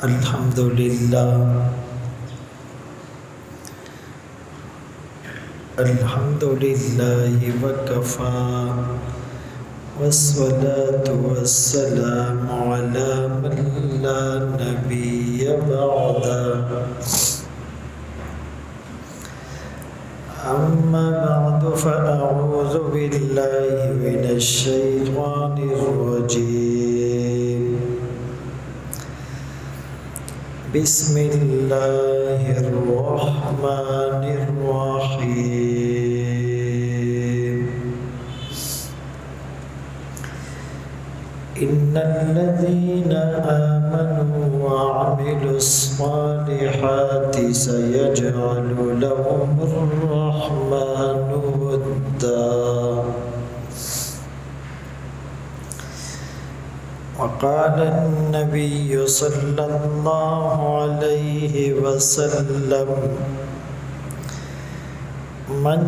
الحمد لله الحمد لله وكفى والصلاة والسلام على من لا نبي بعده أما بعد فأعوذ بالله من الشيطان الرجيم بسم الله الرحمن الرحيم إن الذين آمنوا وعملوا الصالحات سيجعل لهم الرحمن ودا وقال النبي صلى الله عليه وسلم من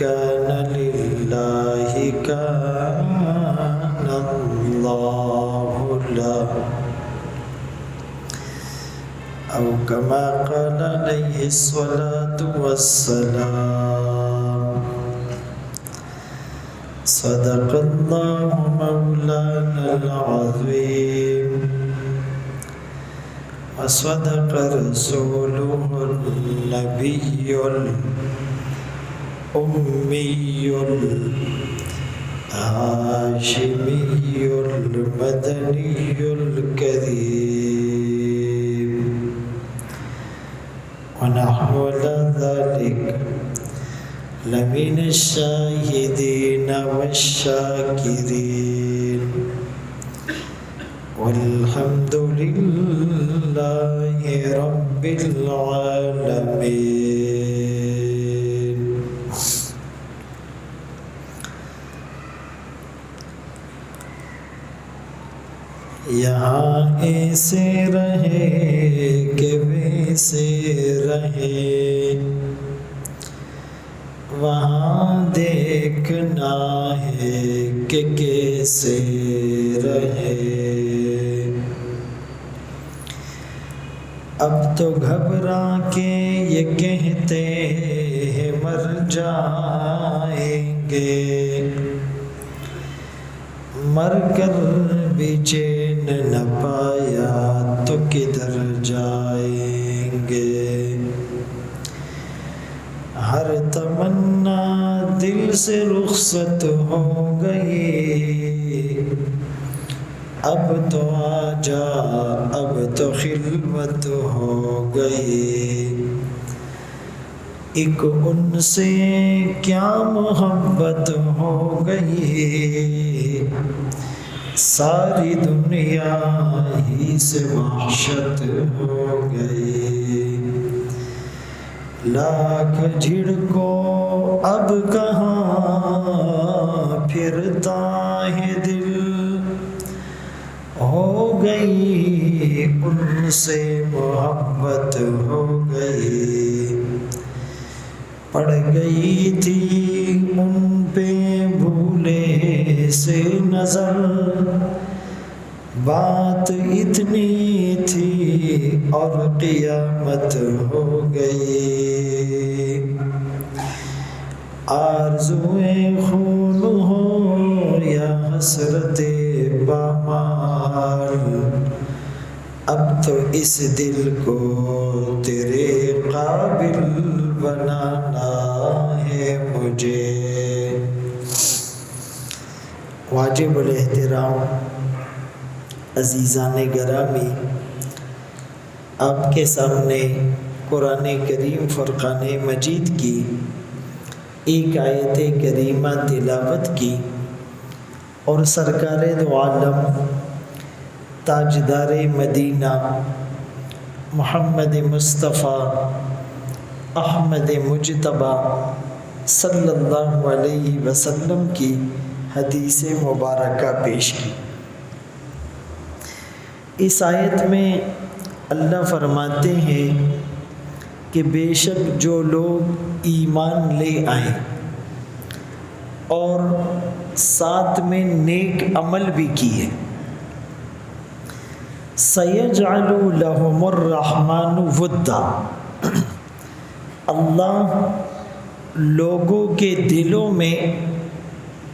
كان لله كان الله له أو كما قال عليه الصلاة والسلام صدق الله مولانا العظيم وصدق رسوله النبي الأمي الهاشمي المدني الكريم ونحن على ذلك لمن الشاهدين والشاكرين والحمد لله رب العالمين. یہاں ایسے رہے کہ ویسے رہے، وہاں دیکھنا ہے کہ کیسے رہے. اب تو گھبرا کے یہ کہتے ہیں مر جائیں گے، مر کر بھی چین نہ پایا تو کدھر جائیں گے. ہر تمنا دل سے رخصت ہو گئی، اب تو آجا اب تو خلوت ہو گئی. ایک ان سے کیا محبت ہو گئی، ساری دنیا ہی سے وحشت ہو گئی. لاکھ جھڑکو اب کہاں پھرتا ہے دل، ہو گئی ان سے محبت ہو گئی. پڑ گئی تھی ان پہ بھولے سے نظر، بات اتنی تھی اور قیامت ہو گئی. آرزوئے خون ہو یا حسرت پامال، اب تو اس دل کو تیرے قابل بنانا ہے مجھے. واجب الاحترام عزیزان گرامی، آپ کے سامنے قرآن کریم فرقان مجید کی ایک آیت کریمہ تلاوت کی اور سرکار دو عالم تاجدار مدینہ محمد مصطفیٰ احمد مجتبیٰ صلی اللہ علیہ وسلم کی حدیث مبارکہ پیش کی. اس آیت میں اللہ فرماتے ہیں کہ بے شک جو لوگ ایمان لے آئیں اور ساتھ میں نیک عمل بھی کیے، سَيَجْعَلُ لَهُمُ الرَّحْمَنُ وُدًّا، اللہ لوگوں کے دلوں میں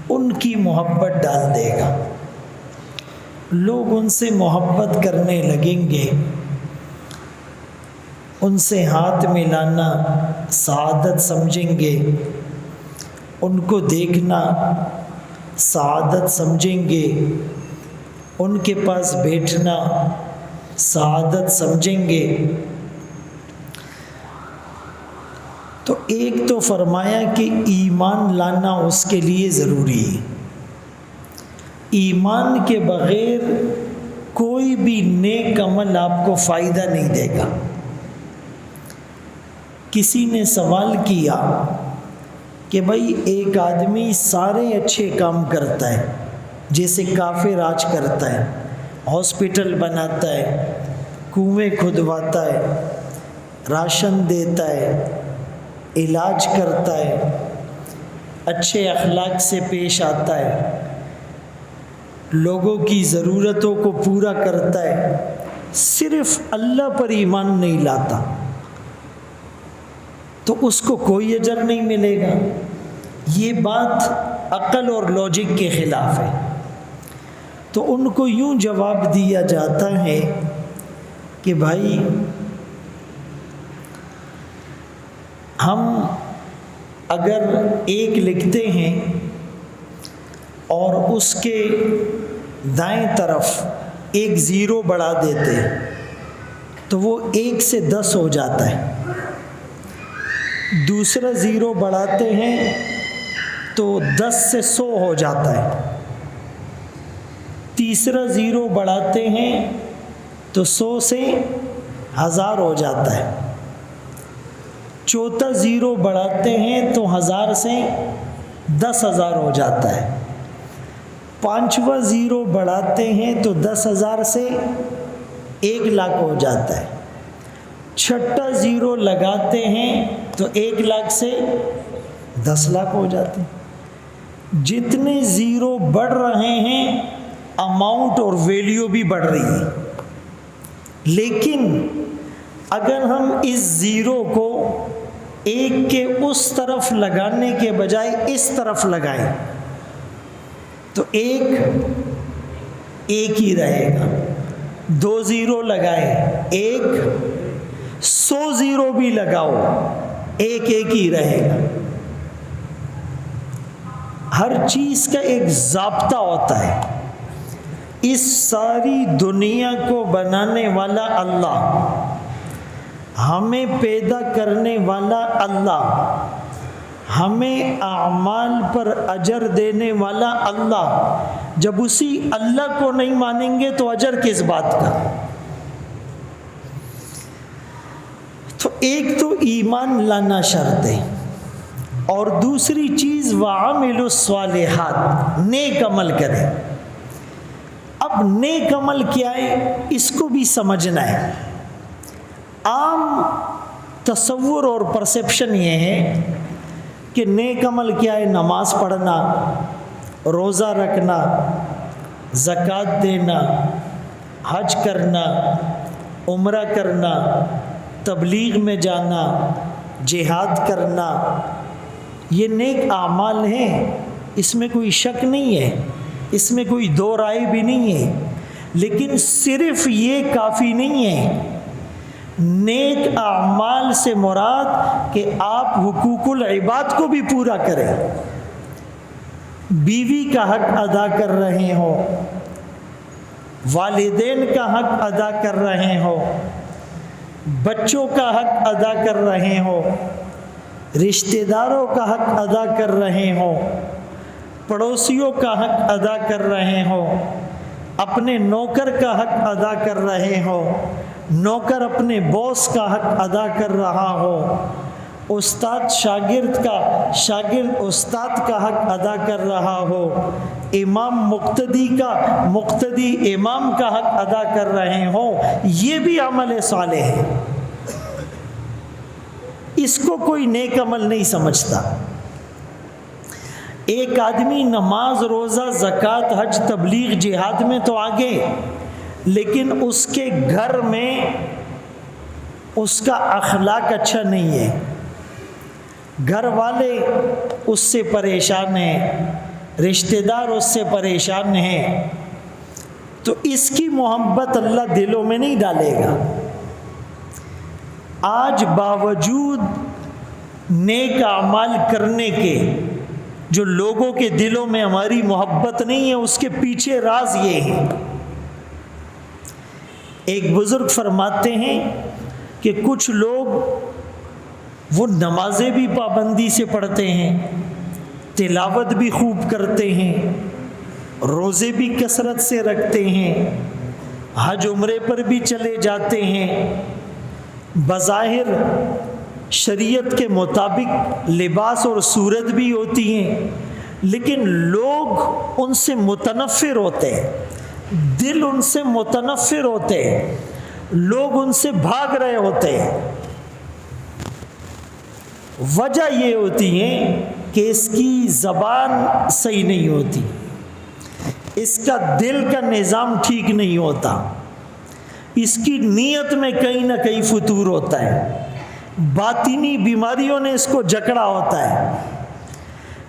ان کی محبت ڈال دے گا، لوگ ان سے محبت کرنے لگیں گے، ان سے ہاتھ ملانا سعادت سمجھیں گے، ان کو دیکھنا سعادت سمجھیں گے، ان کے پاس بیٹھنا سعادت سمجھیں گے۔ تو ایک تو فرمایا کہ ایمان لانا اس کے لیے ضروری ہے، ایمان کے بغیر کوئی بھی نیک عمل آپ کو فائدہ نہیں دے گا۔ کسی نے سوال کیا کہ بھائی ایک آدمی سارے اچھے کام کرتا ہے، جیسے کافر آج کرتا ہے، ہاسپٹل بناتا ہے، کنویں کھدواتا ہے، راشن دیتا ہے، علاج کرتا ہے، اچھے اخلاق سے پیش آتا ہے، لوگوں کی ضرورتوں کو پورا کرتا ہے، صرف اللہ پر ایمان نہیں لاتا، تو اس کو کوئی اجر نہیں ملے گا۔ یہ بات عقل اور لاجک کے خلاف ہے۔ تو ان کو یوں جواب دیا جاتا ہے کہ بھائی ہم اگر ایک لکھتے ہیں اور اس کے دائیں طرف ایک زیرو بڑھا دیتے تو وہ 1 سے 10 ہو جاتا ہے، دوسرا زیرو بڑھاتے ہیں تو 10 سے 100 ہو جاتا ہے، تیسرا زیرو بڑھاتے ہیں تو 100 سے 1000 ہو جاتا ہے، چوتھا زیرو بڑھاتے ہیں تو 1000 سے 10,000 ہو جاتا ہے، پانچواں زیرو بڑھاتے ہیں تو 10,000 سے 1,00,000 ہو جاتا ہے، چھٹا زیرو لگاتے ہیں تو 1,00,000 سے 10,00,000 ہو جاتے ہیں۔ جتنے زیرو بڑھ رہے ہیں اماؤنٹ اور ویلیو بھی بڑھ رہی ہے، لیکن اگر ہم اس زیرو کو 1 کے اس طرف لگانے کے بجائے اس طرف لگائیں تو 1 ہی رہے گا، 2 زیرو لگائیں 1، 100 زیرو بھی لگاؤ 1 ہی رہے گا۔ ہر چیز کا ایک ضابطہ ہوتا ہے۔ اس ساری دنیا کو بنانے والا اللہ، ہمیں پیدا کرنے والا اللہ، ہمیں اعمال پر اجر دینے والا اللہ، جب اسی اللہ کو نہیں مانیں گے تو اجر کس بات کا؟ تو ایک تو ایمان لانا شرط ہے، اور دوسری چیز وَعَمِلُوا الصَّالِحَاتِ، نیک عمل کریں۔ اب نیک عمل کیا ہے اس کو بھی سمجھنا ہے۔ عام تصور اور پرسیپشن یہ ہے کہ نیک عمل کیا ہے، نماز پڑھنا، روزہ رکھنا، زکوٰۃ دینا، حج کرنا، عمرہ کرنا، تبلیغ میں جانا، جہاد کرنا، یہ نیک اعمال ہیں، اس میں کوئی شک نہیں ہے، اس میں کوئی دو رائے بھی نہیں ہے، لیکن صرف یہ کافی نہیں ہے۔ نیک اعمال سے مراد کہ آپ حقوق العباد کو بھی پورا کریں، بیوی کا حق ادا کر رہے ہو، والدین کا حق ادا کر رہے ہو، بچوں کا حق ادا کر رہے ہو، رشتہ داروں کا حق ادا کر رہے ہو، پڑوسیوں کا حق ادا کر رہے ہو، اپنے نوکر کا حق ادا کر رہے ہو، نوکر اپنے باس کا حق ادا کر رہا ہو، استاد شاگرد کا، شاگرد استاد کا حق ادا کر رہا ہو، امام مقتدی کا، مقتدی امام کا حق ادا کر رہے ہو، یہ بھی عمل صالح ہے۔ اس کو کوئی نیک عمل نہیں سمجھتا۔ ایک آدمی نماز، روزہ، زکوٰۃ، حج، تبلیغ، جہاد میں تو آگے، لیکن اس کے گھر میں اس کا اخلاق اچھا نہیں ہے، گھر والے اس سے پریشان ہیں، رشتہ دار اس سے پریشان ہیں، تو اس کی محبت اللہ دلوں میں نہیں ڈالے گا۔ آج باوجود نیک اعمال کرنے کے جو لوگوں کے دلوں میں ہماری محبت نہیں ہے، اس کے پیچھے راز یہ ہے۔ ایک بزرگ فرماتے ہیں کہ کچھ لوگ وہ نمازیں بھی پابندی سے پڑھتے ہیں، تلاوت بھی خوب کرتے ہیں، روزے بھی کثرت سے رکھتے ہیں، حج عمرے پر بھی چلے جاتے ہیں، بظاہر شریعت کے مطابق لباس اور صورت بھی ہوتی ہیں، لیکن لوگ ان سے متنفر ہوتے ہیں، دل ان سے متنفر ہوتے ہیں، لوگ ان سے بھاگ رہے ہوتے ہیں۔ وجہ یہ ہوتی ہے کہ اس کی زبان صحیح نہیں ہوتی، اس کا دل کا نظام ٹھیک نہیں ہوتا، اس کی نیت میں کہیں نہ کہیں فتور ہوتا ہے، باطنی بیماریوں نے اس کو جکڑا ہوتا ہے۔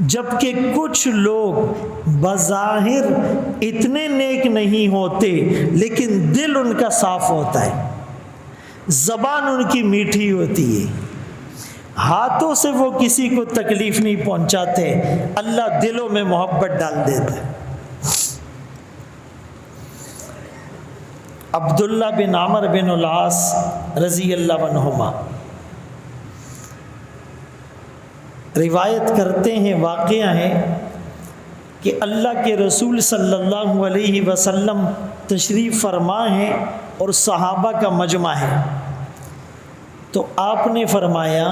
جبکہ کچھ لوگ بظاہر اتنے نیک نہیں ہوتے، لیکن دل ان کا صاف ہوتا ہے، زبان ان کی میٹھی ہوتی ہے، ہاتھوں سے وہ کسی کو تکلیف نہیں پہنچاتے، اللہ دلوں میں محبت ڈال دیتا ہے۔ عبداللہ بن عمر بن العاص رضی اللہ عنہما روایت کرتے ہیں، واقعہ ہے کہ اللہ کے رسول صلی اللہ علیہ وسلم تشریف فرما ہیں اور صحابہ کا مجمع ہے، تو آپ نے فرمایا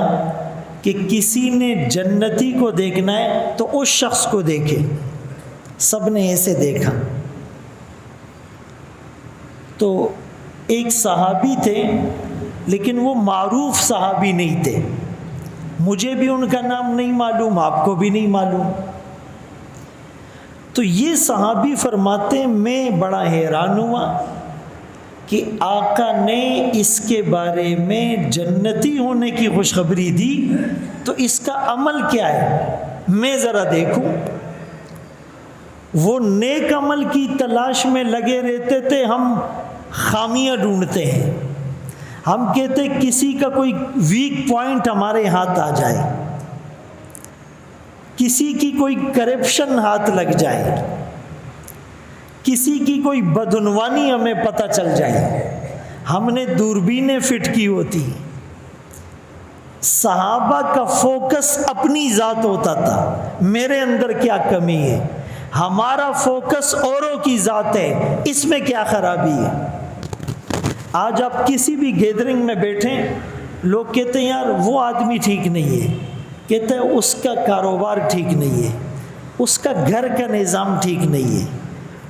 کہ کسی نے جنتی کو دیکھنا ہے تو اس شخص کو دیکھے، سب نے ایسے دیکھا، تو ایک صحابی تھے لیکن وہ معروف صحابی نہیں تھے، مجھے بھی ان کا نام نہیں معلوم، آپ کو بھی نہیں معلوم، تو یہ صحابی فرماتے ہیں میں بڑا حیران ہوا کہ آقا نے اس کے بارے میں جنتی ہونے کی خوشخبری دی، تو اس کا عمل کیا ہے میں ذرا دیکھوں۔ وہ نیک عمل کی تلاش میں لگے رہتے تھے، ہم خامیاں ڈھونڈتے ہیں، ہم کہتے کسی کا کوئی ویک پوائنٹ ہمارے ہاتھ آ جائے، کسی کی کوئی کرپشن ہاتھ لگ جائے، کسی کی کوئی بدعنوانی ہمیں پتہ چل جائے، ہم نے دوربینیں فٹ کی ہوتی۔ صحابہ کا فوکس اپنی ذات ہوتا تھا، میرے اندر کیا کمی ہے، ہمارا فوکس اوروں کی ذات ہے، اس میں کیا خرابی ہے۔ آج آپ کسی بھی گیدرنگ میں بیٹھیں، لوگ کہتے ہیں یار وہ آدمی ٹھیک نہیں ہے، کہتے ہیں اس کا کاروبار ٹھیک نہیں ہے، اس کا گھر کا نظام ٹھیک نہیں ہے،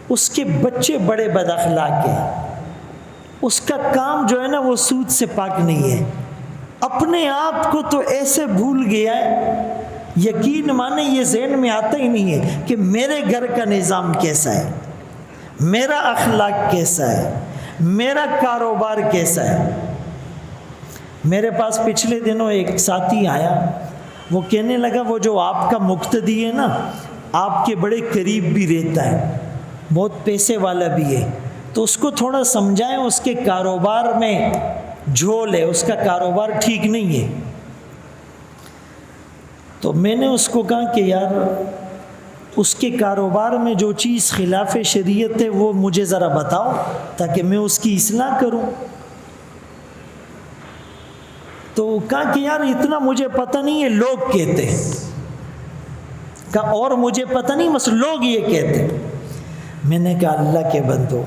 اس کے بچے بڑے بد اخلاق ہیں، اس کا کام جو ہے نا وہ سود سے پاک نہیں ہے۔ اپنے آپ کو تو ایسے بھول گیا ہے، یقین مانے یہ ذہن میں آتا ہی نہیں ہے کہ میرے گھر کا نظام کیسا ہے، میرا اخلاق کیسا ہے، میرا کاروبار کیسا ہے۔ میرے پاس پچھلے دنوں ایک ساتھی آیا، وہ کہنے لگا وہ جو آپ کا مقتدی ہے نا، آپ کے بڑے قریب بھی رہتا ہے، بہت پیسے والا بھی ہے، تو اس کو تھوڑا سمجھائیں، اس کے کاروبار میں جھول ہے، اس کا کاروبار ٹھیک نہیں ہے۔ تو میں نے اس کو کہا کہ یار اس کے کاروبار میں جو چیز خلاف شریعت ہے وہ مجھے ذرا بتاؤ تاکہ میں اس کی اصلاح کروں۔ تو کہا کہ یار اتنا مجھے پتہ نہیں ہے، لوگ کہتے ہیں۔ کہا اور مجھے پتہ نہیں، بس لوگ یہ کہتے ہیں۔ میں نے کہا اللہ کے بندو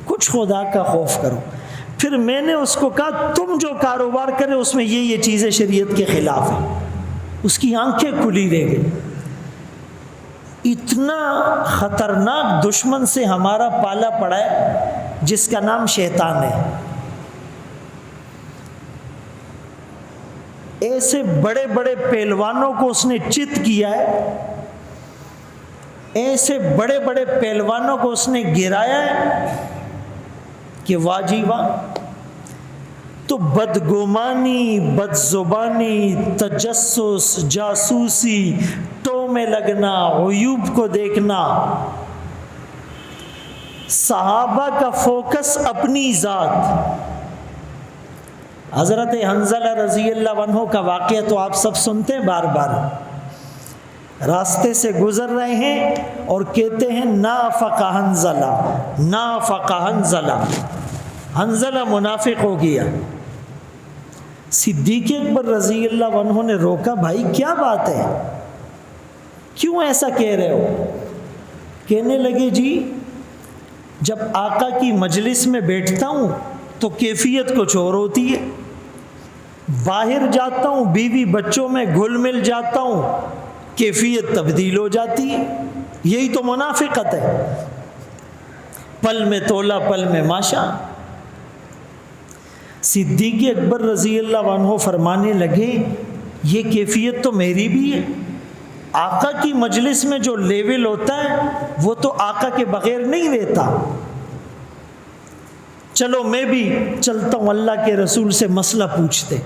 کچھ خدا کا خوف کرو۔ پھر میں نے اس کو کہا تم جو کاروبار کرے اس میں یہ چیزیں شریعت کے خلاف ہیں۔ اس کی آنکھیں کھلی رہ گئی۔ اتنا خطرناک دشمن سے ہمارا پالا پڑا ہے جس کا نام شیطان ہے۔ ایسے بڑے بڑے پہلوانوں کو اس نے چت کیا ہے، ایسے بڑے بڑے پہلوانوں کو اس نے گرایا ہے، کہ واجی واہ، تو بدگمانی، بدزبانی، تجسس، جاسوسی، ٹو میں لگنا، عیوب کو دیکھنا، صحابہ کا فوکس اپنی ذات۔ حضرت حنظلہ رضی اللہ عنہ کا واقعہ تو آپ سب سنتے ہیں بار بار۔ راستے سے گزر رہے ہیں اور کہتے ہیں نافق حنظلہ، نافق حنظلہ، حنظلہ منافق ہو گیا۔ صدیق اکبر رضی اللہ عنہ نے روکا، بھائی کیا بات ہے، کیوں ایسا کہہ رہے ہو؟ کہنے لگے جی جب آقا کی مجلس میں بیٹھتا ہوں تو کیفیت کچھ اور ہوتی ہے، باہر جاتا ہوں بیوی بچوں میں گھل مل جاتا ہوں کیفیت تبدیل ہو جاتی ہے۔ یہی تو منافقت ہے، پل میں تولا پل میں ماشا۔ صدیق اکبر رضی اللہ عنہ فرمانے لگے یہ کیفیت تو میری بھی ہے، آقا کی مجلس میں جو لیول ہوتا ہے وہ تو آقا کے بغیر نہیں رہتا، چلو میں بھی چلتا ہوں اللہ کے رسول سے مسئلہ پوچھتے۔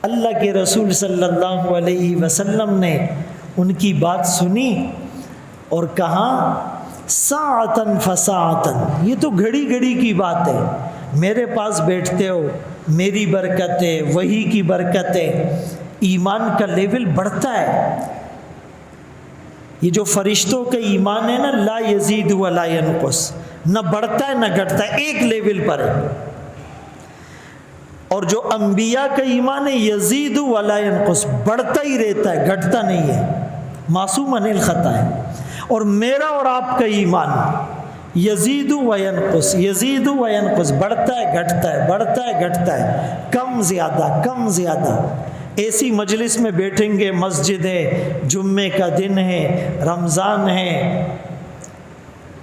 اللہ کے رسول صلی اللہ علیہ وسلم نے ان کی بات سنی اور کہا ساعتن فساعتن، یہ تو گھڑی گھڑی کی بات ہے، میرے پاس بیٹھتے ہو، میری برکت ہے، وہی کی برکت ہے، ایمان کا لیول بڑھتا ہے۔ یہ جو فرشتوں کا ایمان ہے نا، لا یزید ولا ینقص، نہ بڑھتا ہے نہ گھٹتا ہے، ایک لیول پر ہے۔ اور جو انبیاء کا ایمان ہے یزید ولا ینقص، بڑھتا ہی رہتا ہے، گھٹتا نہیں ہے، معصوم عن الخطا ہے۔ اور میرا اور آپ کا ایمان یزید و ینقص، یزید و ینقص، بڑھتا ہے گھٹتا ہے، بڑھتا ہے گھٹتا ہے، کم زیادہ کم زیادہ۔ ایسی مجلس میں بیٹھیں گے، مسجد ہے، جمعے کا دن ہے، رمضان ہے،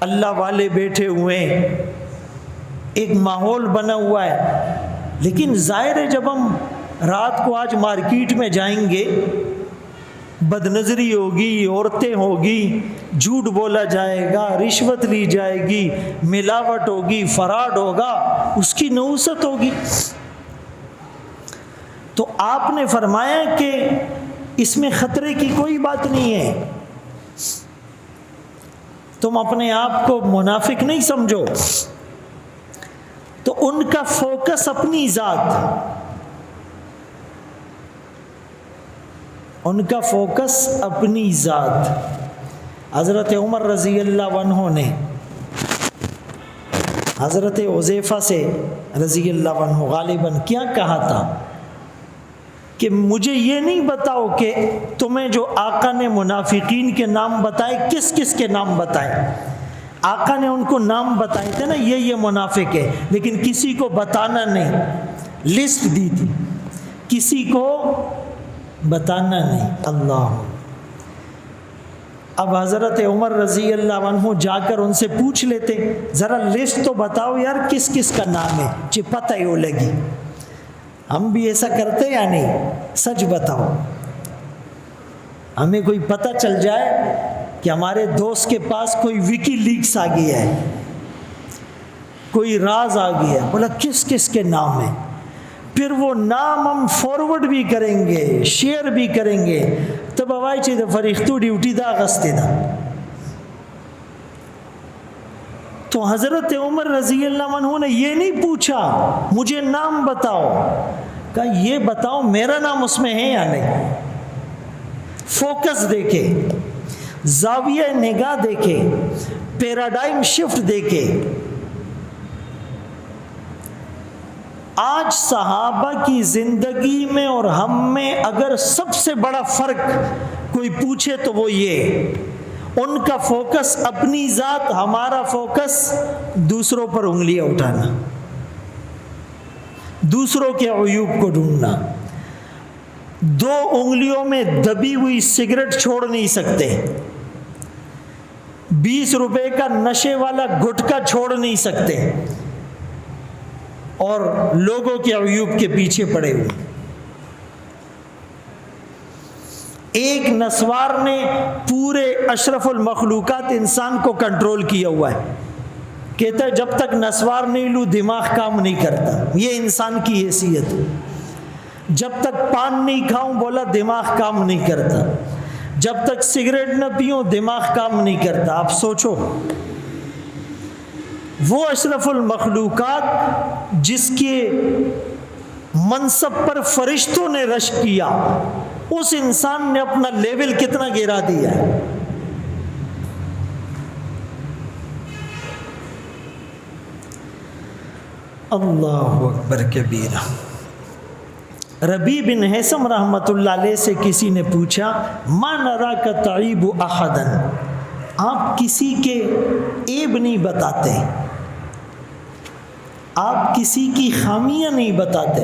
اللہ والے بیٹھے ہوئے ہیں، ایک ماحول بنا ہوا ہے، لیکن ظاہر ہے جب ہم رات کو آج مارکیٹ میں جائیں گے، بد نظری ہوگی، عورتیں ہوگی، جھوٹ بولا جائے گا، رشوت لی جائے گی، ملاوٹ ہوگی، فراڈ ہوگا، اس کی نحوست ہوگی۔ تو آپ نے فرمایا کہ اس میں خطرے کی کوئی بات نہیں ہے، تم اپنے آپ کو منافق نہیں سمجھو۔ تو ان کا فوکس اپنی ذات، ان کا فوکس اپنی ذات۔ حضرت عمر رضی اللہ عنہ نے حضرت حذیفہ سے رضی اللہ عنہ غالباً کیا کہا تھا کہ مجھے یہ نہیں بتاؤ کہ تمہیں جو آقا نے منافقین کے نام بتائے کس کس کے نام بتائے۔ آقا نے ان کو نام بتائے تھے نا، یہ منافق ہے، لیکن کسی کو بتانا نہیں، لسٹ دی تھی، کسی کو بتانا نہیں۔ اللہ، اب حضرت عمر رضی اللہ عنہ جا کر ان سے پوچھ لیتے، ذرا لسٹ تو بتاؤ یار کس کس کا نام ہے، پتہ ہی ہو لگی۔ ہم بھی ایسا کرتے یا نہیں؟ سچ بتاؤ، ہمیں کوئی پتہ چل جائے کہ ہمارے دوست کے پاس کوئی وکی لیکس آ گیا ہے، کوئی راز آ گیا ہے، بولا کس کس کے نام ہیں، پھر وہ نام ہم فارورڈ بھی کریں گے، شیئر بھی کریں گے، تب ہوائی چیز فریختو ڈیوٹی دا غستے دا۔ تو حضرت عمر رضی اللہ عنہ نے یہ نہیں پوچھا مجھے نام بتاؤ، کہا یہ بتاؤ میرا نام اس میں ہے یا نہیں۔ فوکس دیکھے، زاویہ نگاہ دیکھے، پیراڈائم شفٹ دیکھے۔ آج صحابہ کی زندگی میں اور ہم میں اگر سب سے بڑا فرق کوئی پوچھے تو وہ یہ، ان کا فوکس اپنی ذات، ہمارا فوکس دوسروں پر انگلیاں اٹھانا، دوسروں کے عیوب کو ڈھونڈنا۔ دو انگلیوں میں دبی ہوئی سگریٹ چھوڑ نہیں سکتے، 20 روپے کا نشے والا گٹکا چھوڑ نہیں سکتے، اور لوگوں کے عیوب کے پیچھے پڑے ہوئے۔ ایک نسوار نے پورے اشرف المخلوقات انسان کو کنٹرول کیا ہوا ہے کہتا ہے جب تک نسوار نہیں لوں دماغ کام نہیں کرتا، یہ انسان کی حیثیت ہے۔ جب تک پان نہیں کھاؤں بولا دماغ کام نہیں کرتا، جب تک سگریٹ نہ پیوں دماغ کام نہیں کرتا۔ آپ سوچو، وہ اشرف المخلوقات جس کے منصب پر فرشتوں نے رش کیا، اس انسان نے اپنا لیول کتنا گرا دیا ہے۔ اللہ اکبر کبیرہ۔ ربیع بن حیثم رحمۃ اللہ علیہ سے کسی نے پوچھا ما نراک تعیب احدا، آپ کسی کے عیب نہیں بتاتے، آپ کسی کی خامیاں نہیں بتاتے۔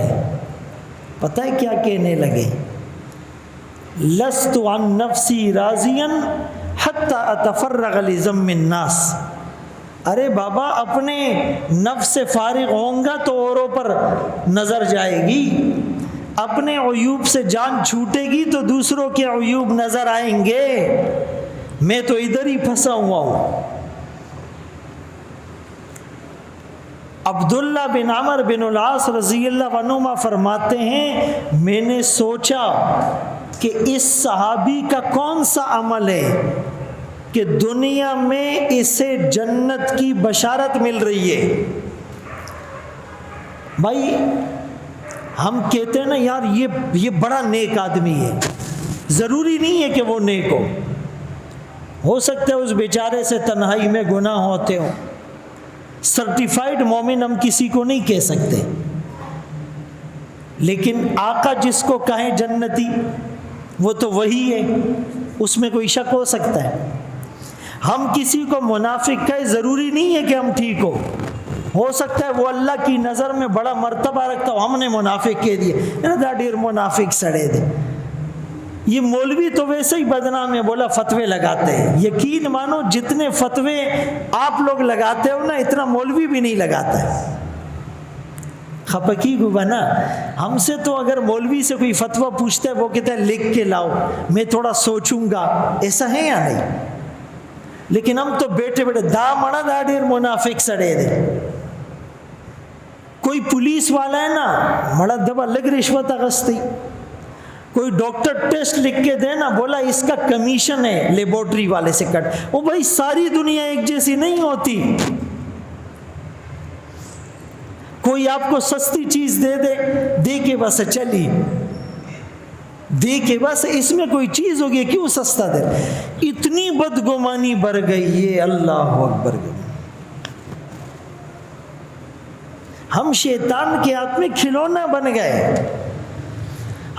پتہ ہے کیا کہنے لگے؟ لست عن نفسی راضیا حتی اتفرغ لذم الناس۔ ارے بابا، اپنے نفس سے فارغ ہوں گا تو اوروں پر نظر جائے گی، اپنے عیوب سے جان چھوٹے گی تو دوسروں کے عیوب نظر آئیں گے، میں تو ادھر ہی پھنسا ہوا ہوں۔ عبداللہ بن عمر بن العاص رضی اللہ عنہما فرماتے ہیں میں نے سوچا کہ اس صحابی کا کون سا عمل ہے کہ دنیا میں اسے جنت کی بشارت مل رہی ہے۔ بھائی ہم کہتے ہیں نا یار یہ بڑا نیک آدمی ہے، ضروری نہیں ہے کہ وہ نیک ہو سکتا ہے اس بیچارے سے تنہائی میں گناہ ہوتے ہوں۔ سرٹیفائیڈ مومن ہم کسی کو نہیں کہہ سکتے، لیکن آقا جس کو کہیں جنتی وہ تو وہی ہے، اس میں کوئی شک ہو سکتا ہے؟ ہم کسی کو منافق کہیں ضروری نہیں ہے کہ ہم ٹھیک ہو سکتا ہے وہ اللہ کی نظر میں بڑا مرتبہ رکھتا ہو، ہم نے منافق کہہ دیے دا ڈیر منافق سڑے دے، یہ مولوی تو ویسے ہی بدنام ہے، بولا فتوے لگاتے ہیں۔ یقین مانو جتنے فتوے آپ لوگ لگاتے ہو نا اتنا مولوی بھی نہیں لگاتا ہے۔ خپکی کو بنا ہم سے تو اگر مولوی سے کوئی فتویٰ پوچھتا ہے وہ کہتا ہے لکھ کے لاؤ میں تھوڑا سوچوں گا، ایسا ہے یا نہیں؟ لیکن ہم تو بیٹھے بیٹھے دا مڑا دا ڈیر منافق سڑے دے۔ کوئی پولیس والا ہے نا مڑا دبا لگ رشوت اغستی، کوئی ڈاکٹر ٹیسٹ لکھ کے دے نا بولا اس کا کمیشن ہے لیبورٹری والے سے کٹ، وہ بھائی ساری دنیا ایک جیسی نہیں ہوتی۔ کوئی آپ کو سستی چیز دے کے بس چلی دے کے بس اس میں کوئی چیز ہوگی کیوں سستا دے، اتنی بدگمانی بڑھ گئی ہے۔ اللہ اکبر، ہم شیطان کے ہاتھ میں کھلونا بن گئے۔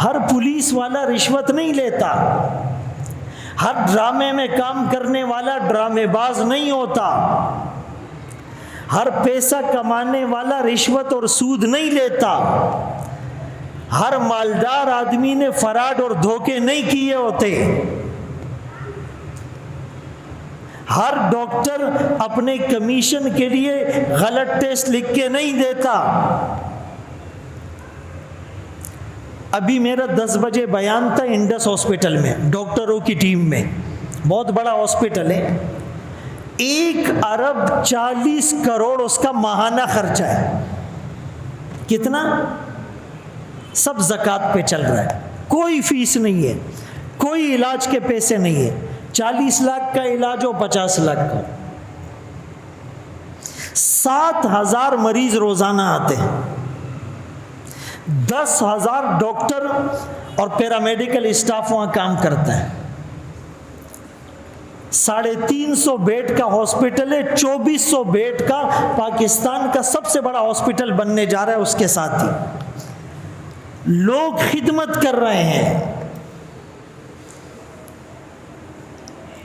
ہر پولیس والا رشوت نہیں لیتا، ہر ڈرامے میں کام کرنے والا ڈرامے باز نہیں ہوتا، ہر پیسہ کمانے والا رشوت اور سود نہیں لیتا، ہر مالدار آدمی نے فراڈ اور دھوکے نہیں کیے ہوتے، ہر ڈاکٹر اپنے کمیشن کے لیے غلط ٹیسٹ لکھ کے نہیں دیتا۔ ابھی میرا 10 بجے بیان تھا انڈس ہاسپٹل میں، ڈاکٹروں کی ٹیم میں، بہت بڑا ہاسپٹل ہے، 1 ارب 40 کروڑ اس کا ماہانہ خرچہ ہے۔ کتنا؟ سب زکوٰۃ پہ چل رہا ہے، کوئی فیس نہیں ہے، کوئی علاج کے پیسے نہیں ہے، 40 لاکھ کا علاج ہو 50 لاکھ کا، 7,000 مریض روزانہ آتے ہیں، 10,000 ڈاکٹر اور پیرامیڈیکل اسٹاف وہاں کام کرتا ہے، 350 بیڈ کا ہاسپٹل ہے، 2400 بیڈ کا، پاکستان کا سب سے بڑا ہاسپٹل بننے جا رہا ہے اس کے ساتھ ہی، لوگ خدمت کر رہے ہیں،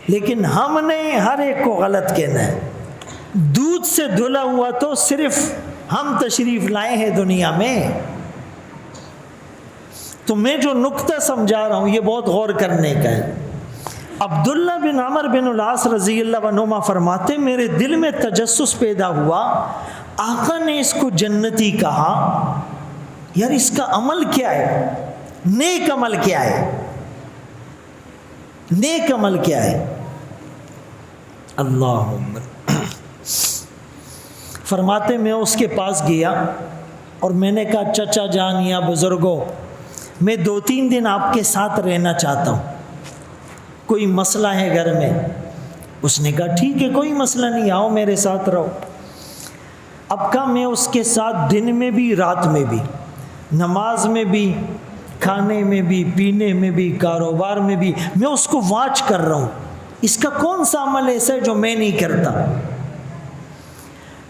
لیکن ہم نے ہر ایک کو غلط کہنا ہے۔ دودھ سے دھلا ہوا تو صرف ہم تشریف لائے ہیں دنیا میں۔ تو میں جو نقطہ سمجھا رہا ہوں یہ بہت غور کرنے کا ہے۔ عبداللہ بن عمر بن العاص رضی اللہ عنہما فرماتے میرے دل میں تجسس پیدا ہوا، آقا نے اس کو جنتی کہا، یار اس کا عمل کیا ہے، نیک عمل کیا ہے، نیک عمل کیا ہے؟ اللہ اکبر۔ فرماتے میں اس کے پاس گیا اور میں نے کہا چچا جان یا بزرگوں میں 2-3 دن آپ کے ساتھ رہنا چاہتا ہوں، کوئی مسئلہ ہے گھر میں؟ اس نے کہا ٹھیک ہے کوئی مسئلہ نہیں، آؤ میرے ساتھ رہو۔ اب کہا میں اس کے ساتھ دن میں بھی رات میں بھی، نماز میں بھی، کھانے میں بھی، پینے میں بھی، کاروبار میں بھی میں اس کو واچ کر رہا ہوں، اس کا کون سا عمل ایسا ہے جو میں نہیں کرتا؟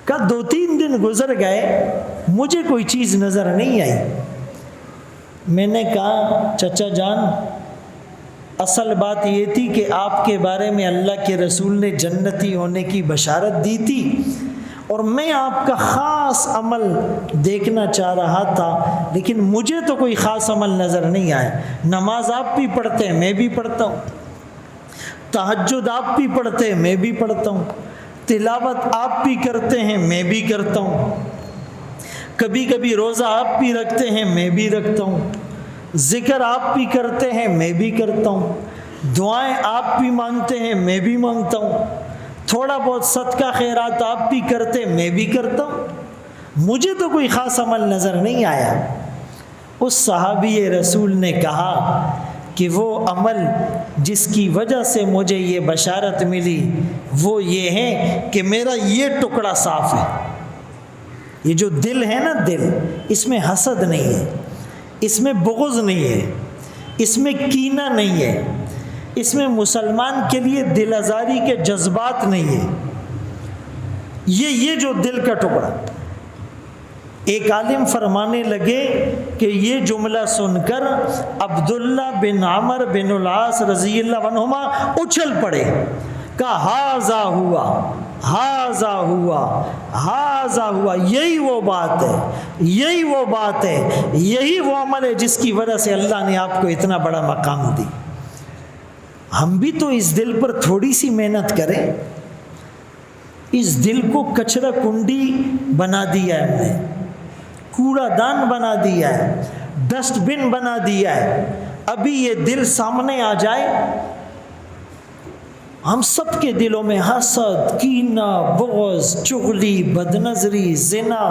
کہا 2-3 دن گزر گئے مجھے کوئی چیز نظر نہیں آئی۔ میں نے کہا چچا جان اصل بات یہ تھی کہ آپ کے بارے میں اللہ کے رسول نے جنتی ہونے کی بشارت دی تھی اور میں آپ کا خاص عمل دیکھنا چاہ رہا تھا، لیکن مجھے تو کوئی خاص عمل نظر نہیں آیا۔ نماز آپ بھی پڑھتے ہیں میں بھی پڑھتا ہوں، تہجد آپ بھی پڑھتے ہیں میں بھی پڑھتا ہوں، تلاوت آپ بھی کرتے ہیں میں بھی کرتا ہوں، کبھی کبھی روزہ آپ بھی رکھتے ہیں میں بھی رکھتا ہوں، ذکر آپ بھی کرتے ہیں میں بھی کرتا ہوں، دعائیں آپ بھی مانگتے ہیں میں بھی مانگتا ہوں، تھوڑا بہت صدقہ خیرات آپ بھی کرتے ہیں میں بھی کرتا ہوں، مجھے تو کوئی خاص عمل نظر نہیں آیا۔ اس صحابی رسول نے کہا کہ وہ عمل جس کی وجہ سے مجھے یہ بشارت ملی وہ یہ ہے کہ میرا یہ ٹکڑا صاف ہے، یہ جو دل ہے نا، دل اس میں حسد نہیں ہے، اس میں بغض نہیں ہے، اس میں کینہ نہیں ہے، اس میں مسلمان کے لیے دل آزاری کے جذبات نہیں ہے، یہ جو دل کا ٹکڑا۔ ایک عالم فرمانے لگے کہ یہ جملہ سن کر عبداللہ بن عمر بن العاص رضی اللہ عنہما اچھل پڑے، کہا ہاذا ہوا، ہاذا ہوا، ہاذا ہوا، یہی وہ بات ہے، یہی وہ بات ہے، یہی وہ عمل ہے جس کی وجہ سے اللہ نے آپ کو اتنا بڑا مقام دی۔ ہم بھی تو اس دل پر تھوڑی سی محنت کریں، اس دل کو کچرا کنڈی بنا دیا ہے ہم نے، کوڑا دان بنا دیا ہے، ڈسٹ بن بنا دیا ہے۔ ابھی یہ دل سامنے آ جائے، ہم سب کے دلوں میں حسد، کینہ، بغض، چغلی، بدنظری، زنا،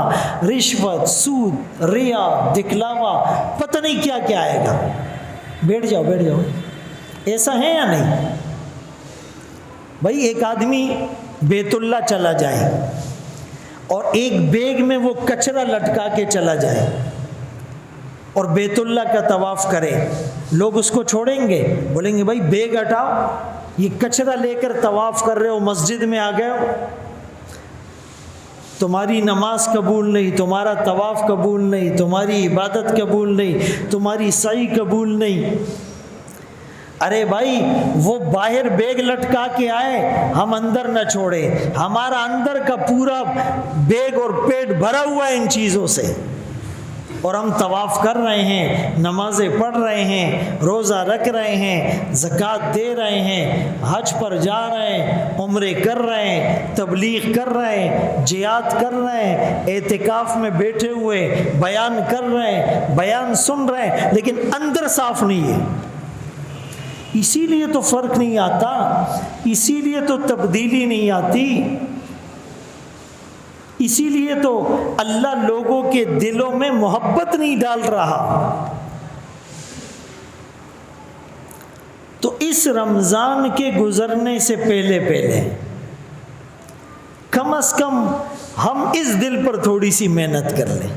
رشوت، سود، ریا، دکھلاوا، پتہ نہیں کیا کیا آئے گا۔ بیٹھ جاؤ بیٹھ جاؤ، ایسا ہے یا نہیں؟ بھائی ایک آدمی بیت اللہ چلا جائے اور ایک بیگ میں وہ کچرا لٹکا کے چلا جائے اور بیت اللہ کا طواف کرے، لوگ اس کو چھوڑیں گے؟ بولیں گے بھائی بیگ ہٹاؤ، یہ کچرا لے کر طواف کر رہے ہو، مسجد میں آ گئے ہو، تمہاری نماز قبول نہیں، تمہارا طواف قبول نہیں، تمہاری عبادت قبول نہیں، تمہاری سعی قبول نہیں۔ ارے بھائی وہ باہر بیگ لٹکا کے آئے، ہم اندر نہ چھوڑے، ہمارا اندر کا پورا بیگ اور پیٹ بھرا ہوا ہے ان چیزوں سے، اور ہم طواف کر رہے ہیں، نمازیں پڑھ رہے ہیں، روزہ رکھ رہے ہیں، زکوٰۃ دے رہے ہیں، حج پر جا رہے ہیں، عمرے کر رہے ہیں، تبلیغ کر رہے ہیں، جہاد کر رہے ہیں، اعتکاف میں بیٹھے ہوئے بیان کر رہے ہیں، بیان سن رہے ہیں، لیکن اندر صاف نہیں ہے۔ اسی لیے تو فرق نہیں آتا، اسی لیے تو تبدیلی نہیں آتی، اسی لیے تو اللہ لوگوں کے دلوں میں محبت نہیں ڈال رہا۔ تو اس رمضان کے گزرنے سے پہلے کم از کم ہم اس دل پر تھوڑی سی محنت کر لیں،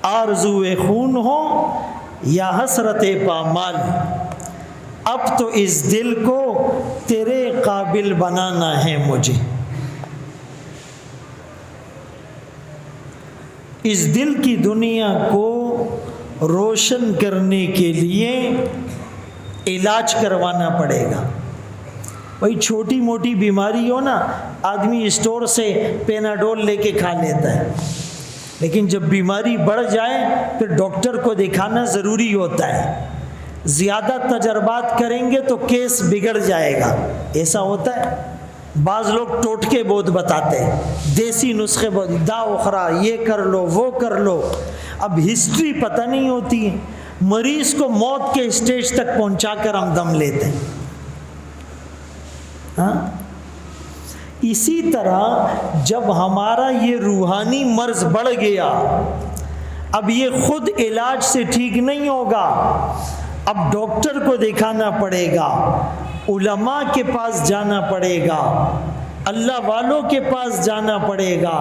آرزو خون ہو یا حسرت پامال، اب تو اس دل کو تیرے قابل بنانا ہے مجھے۔ اس دل کی دنیا کو روشن کرنے کے لیے علاج کروانا پڑے گا۔ بھائی چھوٹی موٹی بیماری ہو نا، آدمی اسٹور سے پیناڈول لے کے کھا لیتا ہے، لیکن جب بیماری بڑھ جائے پھر ڈاکٹر کو دکھانا ضروری ہوتا ہے۔ زیادہ تجربات کریں گے تو کیس بگڑ جائے گا، ایسا ہوتا ہے۔ بعض لوگ ٹوٹکے بہت بتاتے ہیں، دیسی نسخے بہت، دا اخرا، یہ کر لو وہ کر لو، اب ہسٹری پتہ نہیں ہوتی ہے، مریض کو موت کے اسٹیج تک پہنچا کر ہم دم لیتے ہیں۔ ہاں اسی طرح جب ہمارا یہ روحانی مرض بڑھ گیا، اب یہ خود علاج سے ٹھیک نہیں ہوگا، اب ڈاکٹر کو دکھانا پڑے گا، علماء کے پاس جانا پڑے گا، اللہ والوں کے پاس جانا پڑے گا،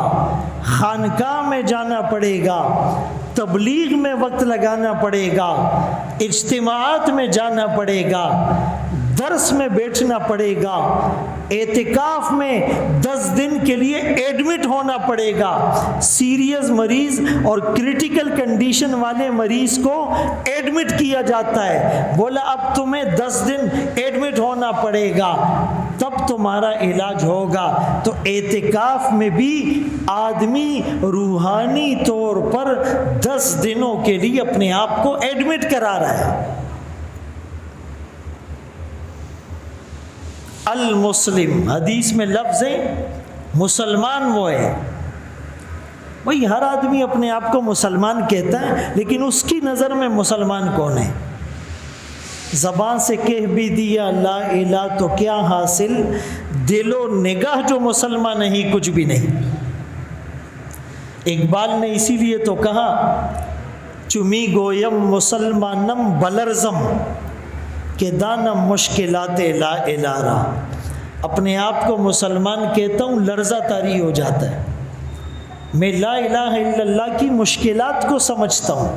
خانقاہ میں جانا پڑے گا، تبلیغ میں وقت لگانا پڑے گا، اجتماعات میں جانا پڑے گا، درس میں بیٹھنا پڑے گا، اعتکاف میں 10 دن کے لیے ایڈمٹ ہونا پڑے گا۔ سیریس مریض اور کریٹیکل کنڈیشن والے مریض کو ایڈمٹ کیا جاتا ہے، بولا اب تمہیں 10 دن ایڈمٹ ہونا پڑے گا تب تمہارا علاج ہوگا۔ تو اعتکاف میں بھی آدمی روحانی طور پر 10 دنوں کے لیے اپنے آپ کو ایڈمٹ کرا رہا ہے۔ المسلم، حدیث میں لفظ ہے مسلمان وہ ہے، وہی ہر آدمی اپنے آپ کو مسلمان کہتا ہے، لیکن اس کی نظر میں مسلمان کون ہے؟ زبان سے کہہ بھی دیا لا الہ تو کیا حاصل، دل و نگاہ جو مسلمان نہیں کچھ بھی نہیں۔ اقبال نے اسی لیے تو کہا چمی گویم مسلمانم بلرزم کہ دانم مشکلات لا الہ را، اپنے آپ کو مسلمان کہتا ہوں لرزہ طاری ہو جاتا ہے، میں لا الہ الا اللہ کی مشکلات کو سمجھتا ہوں۔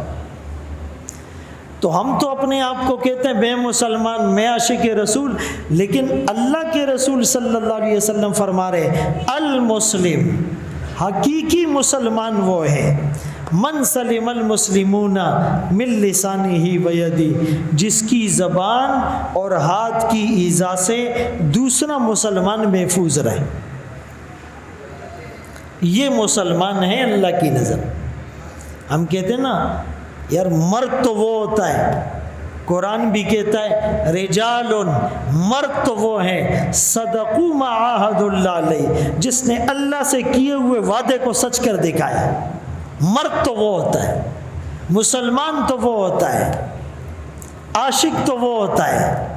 تو ہم تو اپنے آپ کو کہتے ہیں میں مسلمان، میں عاشق رسول، لیکن اللہ کے رسول صلی اللہ علیہ وسلم فرما رہے المسلم، حقیقی مسلمان وہ ہے من سلم المسلمون من لسانہ و یدی، جس کی زبان اور ہاتھ کی ایذا سے دوسرا مسلمان محفوظ رہے، یہ مسلمان ہے اللہ کی نظر۔ ہم کہتے ہیں نا یار مرد تو وہ ہوتا ہے، قرآن بھی کہتا ہے رجال، مرد تو وہ ہیں صدقوا ما عاہدوا اللہ علیہ، جس نے اللہ سے کیے ہوئے وعدے کو سچ کر دکھایا۔ مرد تو وہ ہوتا ہے، مسلمان تو وہ ہوتا ہے، عاشق تو وہ ہوتا ہے۔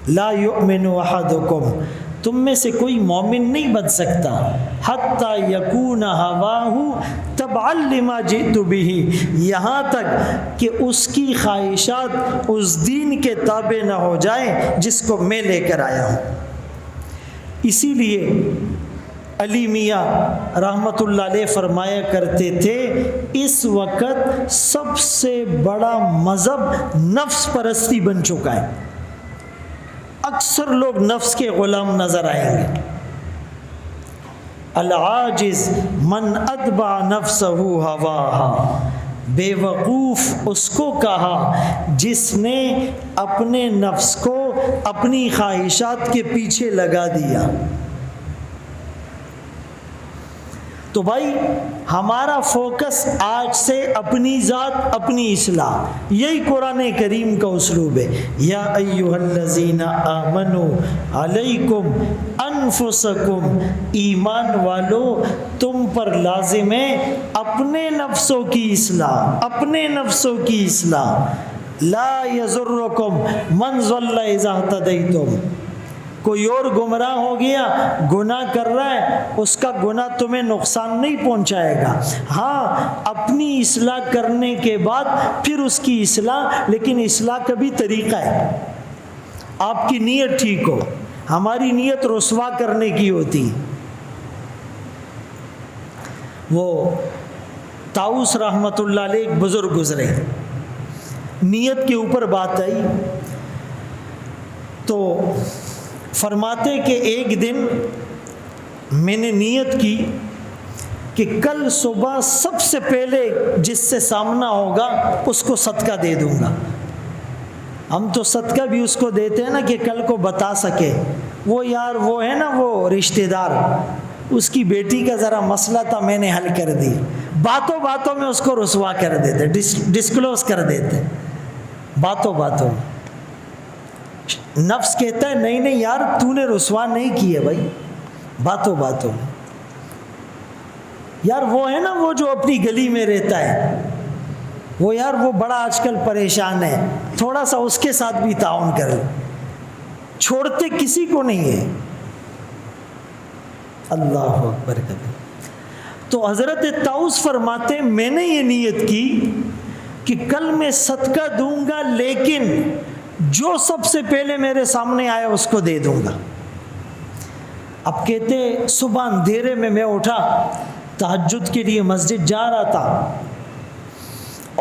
لا یؤمن احدکم، تم میں سے کوئی مومن نہیں بن سکتا حتی یکون ہواہ تبعا لما جئت بہ، یہاں تک کہ اس کی خواہشات اس دین کے تابع نہ ہو جائیں جس کو میں لے کر آیا ہوں۔ اسی لیے علی میاں رحمۃ اللہ علیہ فرمایا کرتے تھے اس وقت سب سے بڑا مذہب نفس پرستی بن چکا ہے، اکثر لوگ نفس کے غلام نظر آئیں گے۔ العاجز من اتبع نفسہ ہواہا، بے وقوف اس کو کہا جس نے اپنے نفس کو اپنی خواہشات کے پیچھے لگا دیا۔ تو بھائی ہمارا فوکس آج سے اپنی ذات، اپنی اصلاح، یہی قرآن کریم کا اسلوب ہے۔ یا ایھا الذین آمنوا علیکم انفسکم، ایمان والو تم پر لازم ہے اپنے نفسوں کی اصلاح، اپنے نفسوں کی اصلاح۔ لا یضرکم من ضل اذا اہتدیتم، کوئی اور گمراہ ہو گیا، گناہ کر رہا ہے، اس کا گناہ تمہیں نقصان نہیں پہنچائے گا۔ ہاں اپنی اصلاح کرنے کے بعد پھر اس کی اصلاح، لیکن اصلاح کا بھی طریقہ ہے، آپ کی نیت ٹھیک ہو، ہماری نیت رسوا کرنے کی ہوتی۔ وہ طاؤس رحمۃ اللہ علیہ ایک بزرگ گزرے، نیت کے اوپر بات آئی تو فرماتے کہ ایک دن میں نے نیت کی کہ کل صبح سب سے پہلے جس سے سامنا ہوگا اس کو صدقہ دے دوں گا۔ ہم تو صدقہ بھی اس کو دیتے ہیں نا کہ کل کو بتا سکے، وہ یار وہ ہے نا وہ رشتہ دار، اس کی بیٹی کا ذرا مسئلہ تھا میں نے حل کر دی، باتوں باتوں میں اس کو رسوا کر دیتے، ڈسکلوز کر دیتے، باتوں باتوں میں۔ نفس کہتا ہے نہیں نہیں یار تو نے رسوا نہیں کی ہے بھائی، باتوں باتوں میں۔ یار وہ ہے نا وہ جو اپنی گلی میں رہتا ہے، وہ یار وہ بڑا آج کل پریشان ہے، تھوڑا سا اس کے ساتھ بھی تعاون کر لو، چھوڑتے کسی کو نہیں ہے۔ اللہ اکبر کبھی. تو حضرت طاؤس فرماتے میں نے یہ نیت کی کہ کل میں صدقہ دوں گا، لیکن جو سب سے پہلے میرے سامنے آیا اس کو دے دوں گا. اب کہتے صبح اندھیرے میں اٹھا، تہجد کے لیے مسجد جا رہا تھا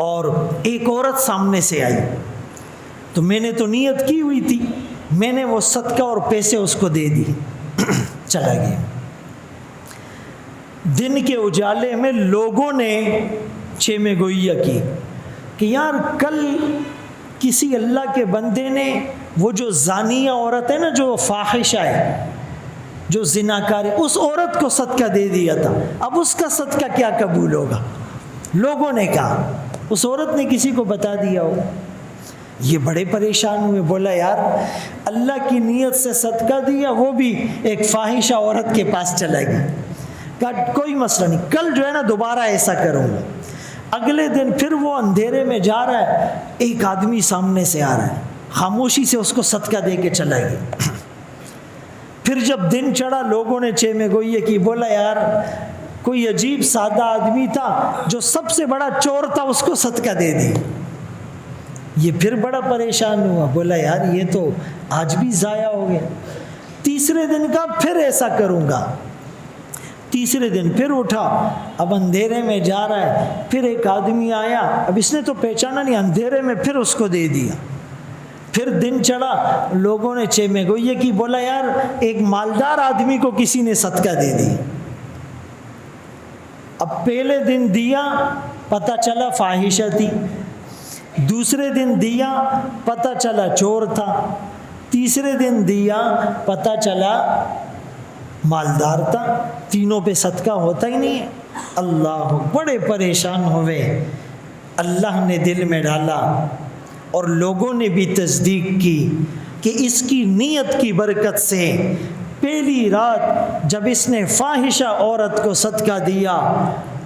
اور ایک عورت سامنے سے آئی. تو میں نے تو نیت کی ہوئی تھی، میں نے وہ صدقہ اور پیسے اس کو دے دی. چلا گیا. دن کے اجالے میں لوگوں نے چیمے گوئیاں کی کہ یار کل کسی اللہ کے بندے نے وہ جو زانیہ عورت ہے نا، جو فاحشہ ہے، جو زناکار ہے، اس عورت کو صدقہ دے دیا تھا، اب اس کا صدقہ کیا قبول ہوگا. لوگوں نے کہا اس عورت نے کسی کو بتا دیا ہو. یہ بڑے پریشان ہوئے. بولا یار اللہ کی نیت سے صدقہ دیا، وہ بھی ایک فاحشہ عورت کے پاس چلا گیا. کہا کوئی مسئلہ نہیں، کل جو ہے نا دوبارہ ایسا کروں گا. اگلے دن پھر وہ اندھیرے میں جا رہا ہے، ایک آدمی سامنے سے آ رہا ہے، خاموشی سے اس کو صدقہ دے کے چلا گیا. پھر جب دن چڑھا لوگوں نے چیمے گوئی کی. بولا یار کوئی عجیب سادہ آدمی تھا جو سب سے بڑا چور تھا، اس کو صدقہ دے دی. یہ پھر بڑا پریشان ہوا. بولا یار یہ تو آج بھی ضائع ہو گیا. تیسرے دن کا پھر ایسا کروں گا. تیسرے دن پھر اٹھا، اب اندھیرے میں جا رہا ہے، پھر ایک آدمی آیا، اب اس نے تو پہچانا نہیں، اندھیرے میں پھر اس کو دے دیا. پھر دن چڑھا، لوگوں نے چیمے گوئی کی. بولا یار ایک مالدار آدمی کو کسی نے صدقہ دے دی. اب پہلے دن دیا، پتہ چلا فاحشہ تھی. دوسرے دن دیا، پتہ چلا چور تھا. تیسرے دن دیا، پتہ چلا مالدار تھا. تینوں پہ صدقہ ہوتا ہی نہیں ہے. اللہ بڑے پریشان ہوئے. اللہ نے دل میں ڈالا اور لوگوں نے بھی تصدیق کی کہ اس کی نیت کی برکت سے پہلی رات جب اس نے فاحشہ عورت کو صدقہ دیا،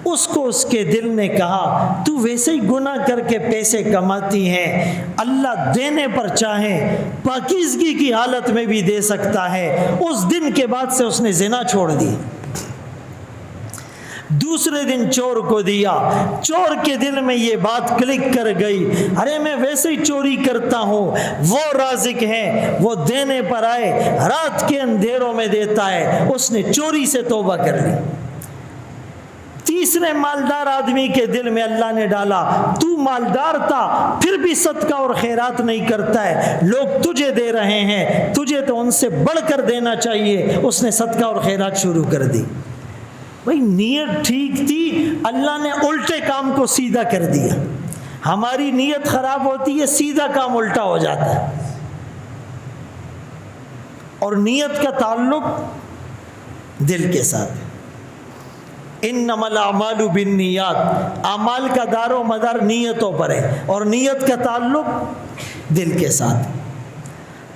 اس کو اس کے دل نے کہا تو ویسے ہی گناہ کر کے پیسے کماتی ہیں، اللہ دینے پر چاہے پاکیزگی کی حالت میں بھی دے سکتا ہے. اس دن کے بعد سے اس نے زنا چھوڑ دی. دوسرے دن چور کو دیا. چور کے دل میں یہ بات کلک کر گئی، ارے میں ویسے ہی چوری کرتا ہوں، وہ رازق ہے، وہ دینے پر آئے، رات کے اندھیروں میں دیتا ہے. اس نے چوری سے توبہ کر لی. تیسرے مالدار آدمی کے دل میں اللہ نے ڈالا، تو مالدار تھا پھر بھی صدقہ اور خیرات نہیں کرتا ہے، لوگ تجھے دے رہے ہیں، تجھے تو ان سے بڑھ کر دینا چاہیے. اس نے صدقہ اور خیرات شروع کر دی. بھائی نیت ٹھیک تھی، اللہ نے الٹے کام کو سیدھا کر دیا. ہماری نیت خراب ہوتی ہے، سیدھا کام الٹا ہو جاتا ہے. اور نیت کا تعلق دل کے ساتھ ہے. انما الاعمال بالنیات، اعمال کا دار و مدار نیتوں پر ہے، اور نیت کا تعلق دل کے ساتھ.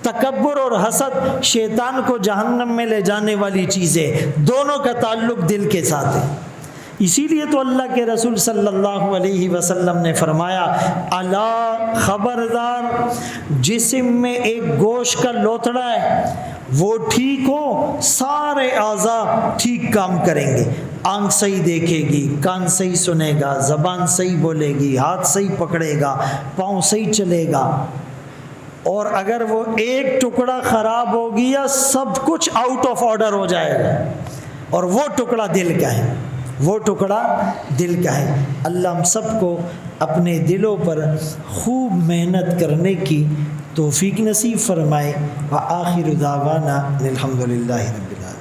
تکبر اور حسد شیطان کو جہنم میں لے جانے والی چیزیں، دونوں کا تعلق دل کے ساتھ ہے. اسی لیے تو اللہ کے رسول صلی اللہ علیہ وسلم نے فرمایا، الا خبردار، جسم میں ایک گوشت کا لوتھڑا ہے، وہ ٹھیک ہو سارے اعضاء ٹھیک کام کریں گے. آنکھ صحیح دیکھے گی، کان صحیح سنے گا، زبان صحیح بولے گی، ہاتھ صحیح پکڑے گا، پاؤں صحیح چلے گا. اور اگر وہ ایک ٹکڑا خراب ہو گیا، سب کچھ آؤٹ آف آرڈر ہو جائے گا. اور وہ ٹکڑا دل کا ہے، وہ ٹکڑا دل کا ہے. اللہ ہم سب کو اپنے دلوں پر خوب محنت کرنے کی توفیق نصیب فرمائے. وآخر دعوانا الحمدللہ رب العالمین.